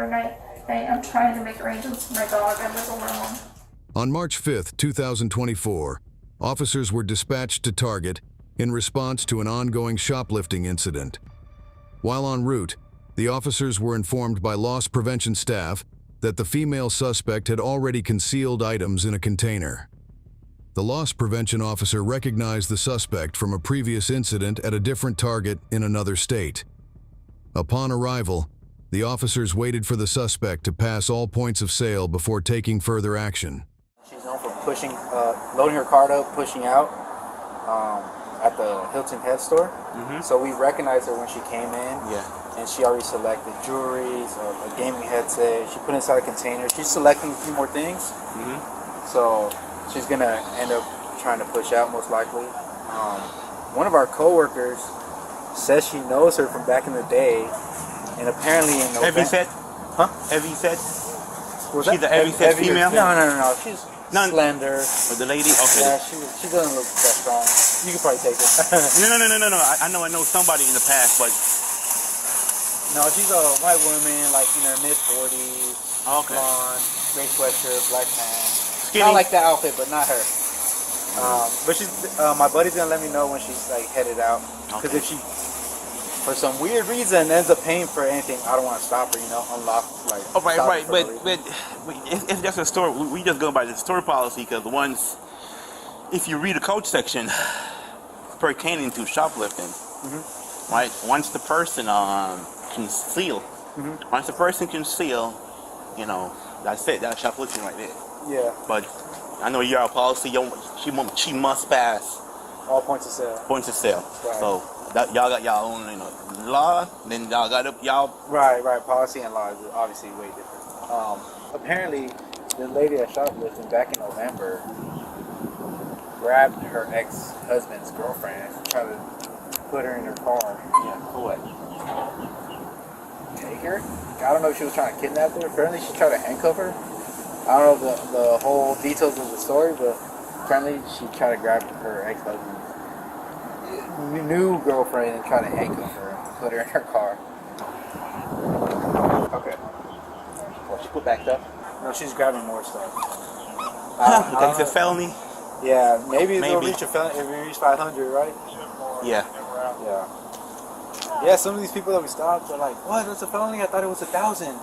overnight. I'm trying to make arrangements for my dog. I live alone. On March 5th, 2024, officers were dispatched to Target in response to an ongoing shoplifting incident. While en route, the officers were informed by loss prevention staff that the female suspect had already concealed items in a container. The loss prevention officer recognized the suspect from a previous incident at a different Target in another state. Upon arrival, the officers waited for the suspect to pass all points of sale before taking further action. She's known for pushing, loading her cart up, pushing out at the Hilton Head store. So we recognized her when she came in. And she already selected jewelry, a gaming headset. She put it inside a container. She's selecting a few more things. So she's gonna end up trying to push out most likely. One of our coworkers says she knows her from back in the day, and apparently in November. Heavy set? Huh? Heavy set? Was She's a heavy set female? No. She's slender. Or the lady? Okay. Yeah, she doesn't look that strong. You can probably take it. No. I know somebody in the past, but no, she's a white woman, like in her mid-40s. Okay. Blonde, gray sweatshirt, black pants. Skinny. Kind of like that outfit, but not her. But she's. My buddy's gonna let me know when she's like headed out. Because if she, for some weird reason, ends up paying for anything, I don't want to stop her. Unlock like. Oh, right. But it's just a store. We just go by the store policy because if you read the code section pertaining to shoplifting, right? Once the person conceal, that's it. That's shoplifting right there. Yeah. But I know your policy. She must pass all points of sale. Points of sale. Right. So y'all got y'all own, law. Then y'all got y'all. Right. Policy and law is obviously way different. Apparently, the lady that shoplifted back in November grabbed her ex-husband's girlfriend and tried to put her in her car. Yeah. For what? Take her? I don't know if she was trying to kidnap her. Apparently, she tried to handcuff her. I don't know the whole details of the story, but apparently she tried to grab her ex-husband's new girlfriend and try to handcuff her and put her in her car. Okay. Well, she put back up. No, she's grabbing more stuff. That's a felony. Yeah, maybe it'll reach a felony if we reach 500, right? Yeah. Yeah, some of these people that we stopped are like, what, that's a felony? I thought it was 1,000.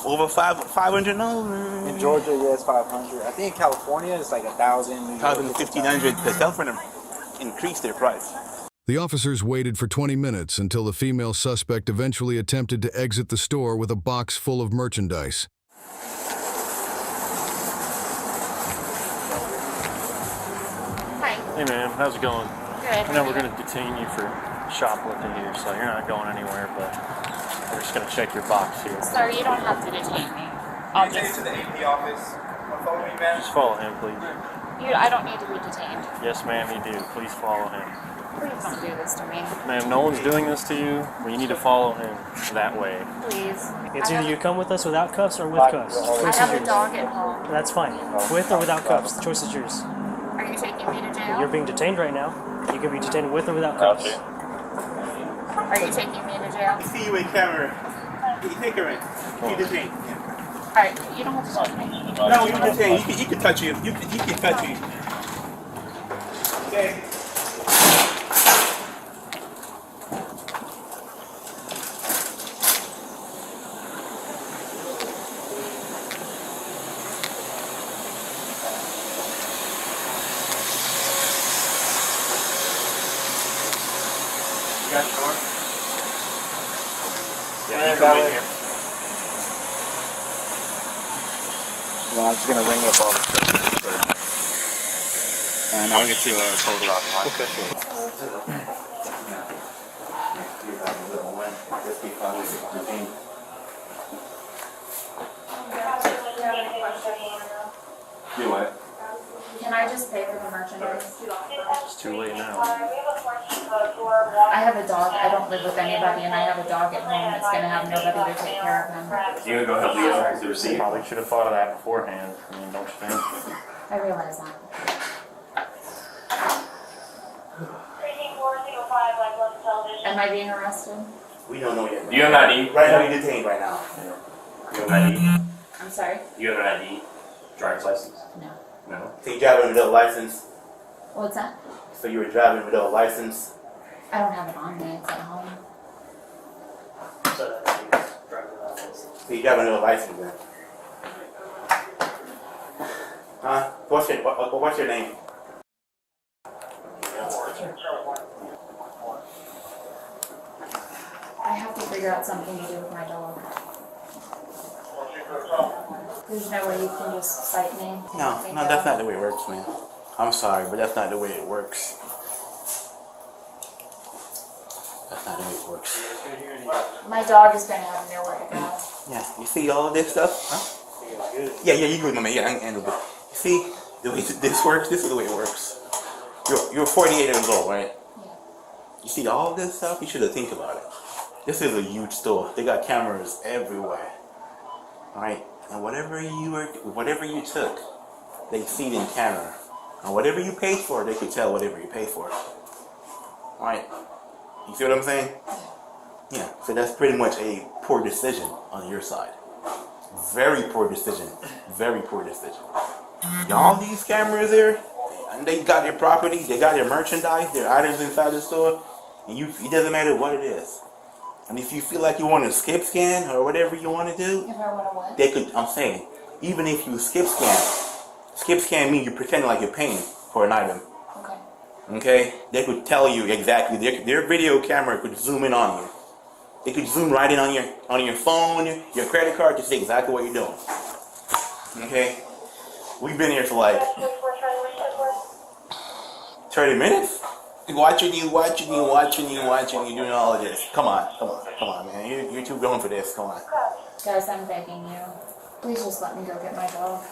Over 500? No. In Georgia, yeah, it's 500. I think in California, it's like 1,000. 1,000, 1,500. Because California increased their price. The officers waited for 20 minutes until the female suspect eventually attempted to exit the store with a box full of merchandise. Hi. Hey man, how's it going? Good. I know we're going to detain you for shoplifting here, so you're not going anywhere, but we're just going to check your box here. Sir, you don't have to detain me. I'll Take just. it to the AP office. Follow me, man. Just follow him, please. I don't need to be detained. Yes, ma'am, you do. Please follow him. Please don't do this to me. Ma'am, no one's doing this to you, but you need to follow him that way. Please. It's either you come with us without cuffs or with cuffs. I Choice have is a yours. dog at home. That's fine. With or without cuffs, the choice is yours. Are you taking me to jail? You're being detained right now. You can be detained with or without cuffs. Are you taking me to jail? See you in camera. You take her in. You detained. Alright, you don't have to touch me. No, you detained. You can touch you. You can touch you. Okay. You got the door? Yeah, you come in here. Well, I'm just going to ring up all the stuff. And I'll get you a total off. Okay, sure. Do what? Can I just pay for the merchandise? It's too late now. I have a dog. I don't live with anybody, and I have a dog at home that's going to have nobody to take care of him. You gonna go help Leo with the receipt? Probably should have thought of that beforehand. I mean, don't you think? I realize that. Am I being arrested? We don't know yet. You're not. Right now, you're detained right now. You have an ID? I'm sorry? You have an ID? Driver's license? No. No. So you driving without a license? What's that? So you were driving without a license? I don't have it on me. It's at home. So that driver's license. So you driving without a license then? Huh? What's your name? I have to figure out something to do with my dog. There's no way you can just cite me. No, that's not the way it works, man. I'm sorry, but that's not the way it works. That's not the way it works. My dog is gonna have nowhere to go. Yeah, you see all of this stuff? Huh? Yeah, you good, my man. Yeah, I can handle it. You see the way this works? This is the way it works. You're 48 years old, right? Yeah. You see all of this stuff? You should have think about it. This is a huge store. They got cameras everywhere. Alright? And whatever you took, they see it in camera. And whatever you paid for, they could tell whatever you paid for. Alright? You see what I'm saying? Yeah. So that's pretty much a poor decision on your side. Very poor decision. Very poor decision. All these cameras there, and they got their property, they got their merchandise, their items inside the store, and it doesn't matter what it is. And if you feel like you want to skip scan or whatever you want to do, If I want to what? they could, I'm saying, even if you skip scan means you're pretending like you're paying for an item. Okay. Okay? They could tell you exactly, their video camera could zoom in on you. They could zoom right in on your phone, your credit card to see exactly what you're doing. Okay? We've been here for like 30 minutes? Watching you, doing all of this. Come on, man. You're too grown for this. Come on. Guys, I'm begging you. Please just let me go get my dog.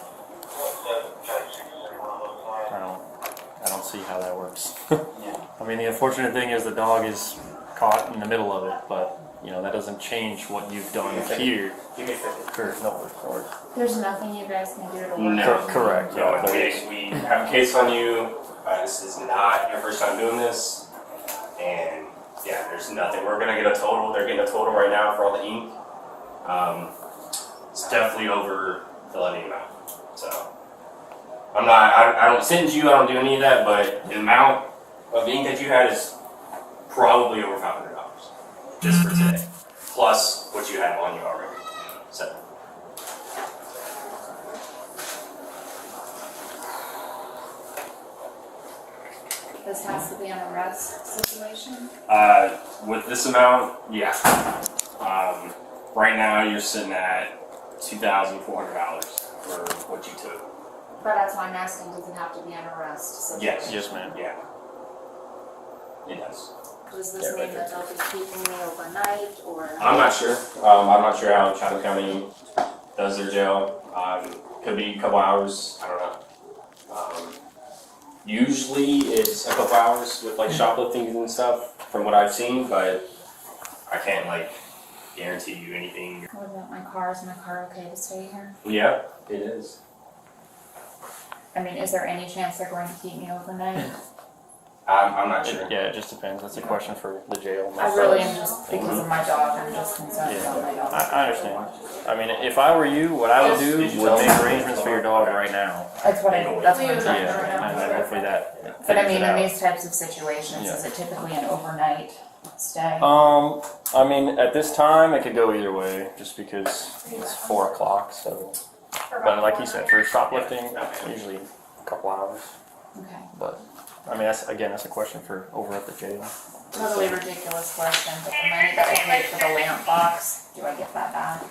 I don't see how that works. I mean, the unfortunate thing is the dog is caught in the middle of it, but you know that doesn't change what you've done here. Give me a second. Correct. There's nothing you guys can do to work No. on me. Correct. No, we have a case on you. This is not your first time doing this. And yeah, there's nothing. We're gonna get a total. They're getting a total right now for all the ink. It's definitely over the levy amount. So I don't sentence you. I don't do any of that. But the amount of ink that you had is probably over $500 just for today, plus what you have on you already. So. This has to be an arrest situation. With this amount, yeah. Right now you're sitting at $2,400 for what you took. But that's why I'm asking, does it have to be an arrest situation? Yes. Yes, ma'am. Yeah. It does. Does this mean that they'll be keeping me overnight, or? I'm not sure. I'm not sure how Chatham County does their jail. Could be a couple hours. I don't know. Usually it's a couple hours with like shoplifting and stuff from what I've seen, but I can't like guarantee you anything. What about my car? Is my car okay to stay here? Yeah, it is. I mean, is there any chance they're going to keep me overnight? I'm not sure. Yeah, it just depends. That's a question for the jail. I really am just, because of my dog, I'm just concerned about my dog. I understand. I mean, if I were you, what I would do would make arrangements for your dog right now. That's what I'm trying to do Yeah, right and now. then hopefully that. But I figures mean, it in out. these types of situations, is it typically an overnight stay? I mean, at this time, it could go either way, just because it's 4 o'clock. So, but like you said, for shoplifting, usually a couple hours. Okay. But I mean, that's a question for over at the jail. Totally ridiculous question, but the money that I paid for the lamp box, do I get that back?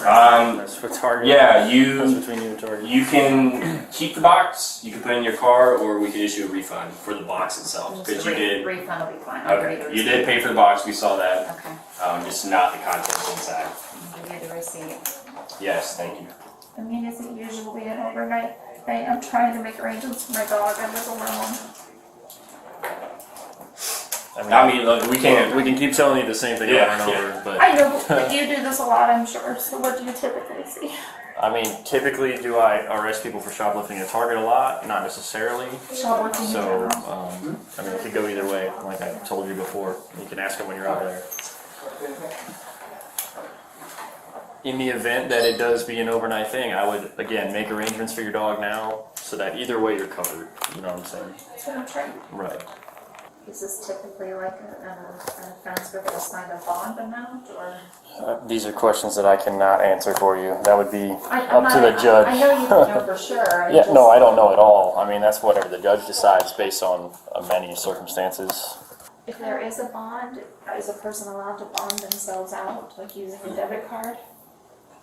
That's for Target. Yeah, That's between you and Target. You can keep the box, you can put it in your car, or we could issue a refund for the box itself. Because you did. Refund will be fine. I'll give Okay, you you the did pay for the box, we saw that. receipt. Okay, Just not the contents inside. I'll give you the receipt. Yes, thank you. I mean, is it usually an overnight thing? I'm trying to make arrangements for my dog. I live alone. I mean, look, we can't. We can keep telling you the same thing Yeah, over and over, but I know, but you do this a lot, I'm sure. So what do you typically see? I mean, typically, do I arrest people for shoplifting at Target a lot? Not necessarily. Shoplifting in So, general. I mean, it could go either way. Like I told you before, you can ask them when you're out there. in the event that it does be an overnight thing, I would, again, make arrangements for your dog now so that either way you're covered. You know what I'm saying? That's what I'm trying. Right. Is this typically like an offense with a signed a bond amount, or? These are questions that I cannot answer for you. That would be I'm up to not- the judge. I know you don't know for sure. Yeah, no, I don't know at all. I mean, that's whatever the judge decides based on many circumstances. If there is a bond, is a person allowed to bond themselves out, like using a debit card?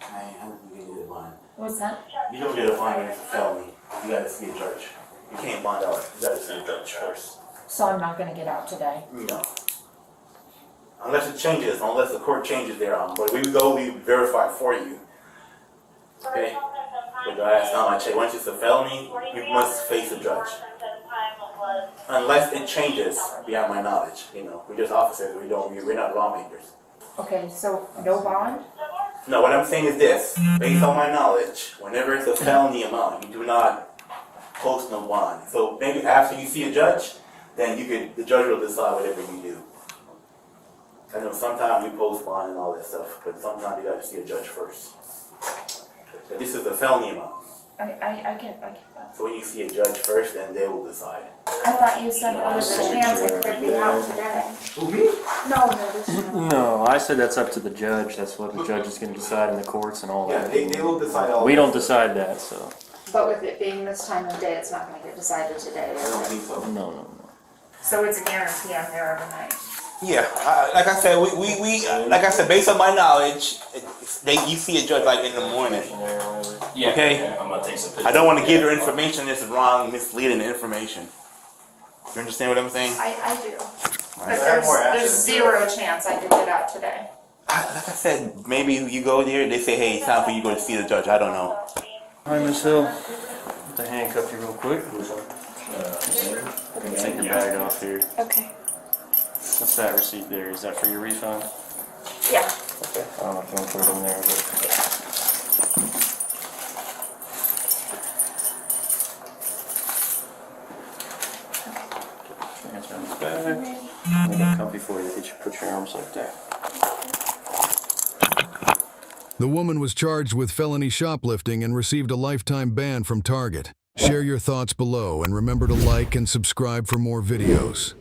I don't think you get a bond. What's that? You don't get a bond when it's a felony. You gotta see a judge. You can't bond out. You gotta see a judge first. So I'm not gonna get out today. No. Unless it changes, unless the court changes their but we go, we verify for you. Okay? But the last time I checked, once it's a felony, you must face a judge. Unless it changes beyond my knowledge, you know. We're just officers, we're not lawmakers. Okay, so no bond? No, what I'm saying is this, based on my knowledge, whenever it's a felony amount, you do not post no bond. So maybe after you see a judge, then the judge will decide whatever you do. I know sometimes you post bond and all that stuff, but sometimes you gotta see a judge first. But this is a felony amount. I get that. So when you see a judge first, then they will decide. I thought you said there was a chance it could be out today. No, this one. No, I said that's up to the judge. That's what the judge is going to decide in the courts and all Yeah, that. they will decide all We that don't stuff. decide that, so. But with it being this time of day, it's not gonna get decided today, I is don't it? think so. No. So it's a guarantee I'm there every night. Yeah, like I said, like I said, based on my knowledge, you see a judge like in the morning. Yeah. Okay. I'm gonna take some pictures. I don't want to give her information that's wrong, misleading information. You understand what I'm saying? I do. But there's zero chance I could get out today. Like I said, maybe you go there, they say, hey, it's time for you to go to see the judge. I don't know. Hi, Miss Hill. To handcuff you real quick. Take your bag off here. Okay. What's that receipt there? Is that for your refund? Yeah. Okay. I don't know if you want to put it in there, but. Transfer this bag. Let me get comfy for you. Get you put your arms like that. The woman was charged with felony shoplifting and received a lifetime ban from Target. Share your thoughts below and remember to like and subscribe for more videos.